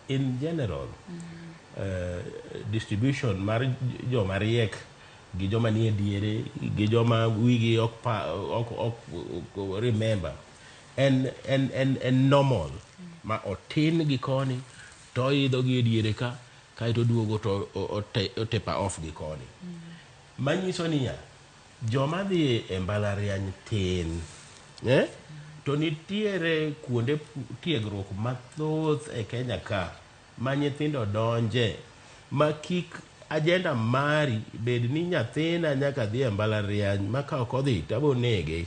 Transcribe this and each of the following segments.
in general distribution mar joma riek gi joma nie diere gi joma wigi ok remember en normal ma otin gi koni to idho gi diere ka kaito duogo to otepa off gi koni manyiso niya joma dhi e mbalariany tin to nitiere kuonde tiegruok mathoth e Kenya ka ma nyithindo donje ma kik agenda mari bed ni nyathina nyaka dhi e mbalariany ma ka ok odhi tabo nege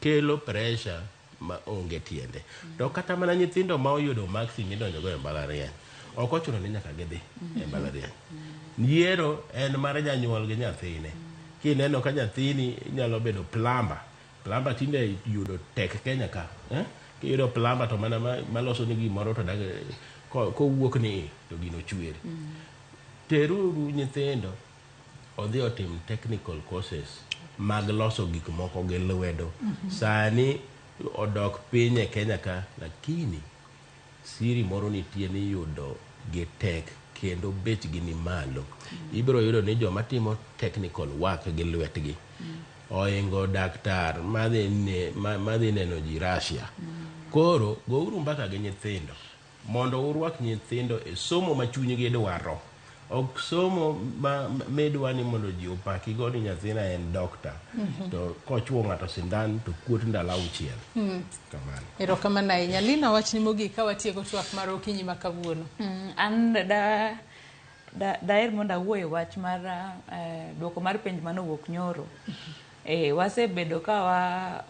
kelo pressure ma onge tiende to kata mana nyithindo ma oyudo maxi midonjo go e mbalariany ok ochuno ni nyaka gidhi e mbalariany yiero en mar janyuol gi nyathine kineno ka nyathini nyalo bedo plumber tinde yudo tek Kenya ka kiyudo plumber to mana maloso ni gimoro to kowuok ni to gino chwere teruru nyithindo odhi otim technical courses mag loso gik moko gi lwedo sani odok piny e Kenya ka lakini siri moro nitie ni yudo gi tek kendo bechgi ni malo ibiro yudo ni joma timo technical work gi lwetgi oingo daktar madhi neno ji Russia koro gouru mbaka gi nyithindo mondo urwak nyithindo e somo ma chunygi dwaro ok somo medwa ni mondo ji opaki go ni nyathina en doctor to kochuo ng'ato sindan to kuot ndalo 6 kamano erokamano ahinya. Lina, wachni mogik ka watieko twak mar okinyi ma kawuono. An daher mondo awuoye wach mar duoko mar penj manowuok nyoro wasebedo ka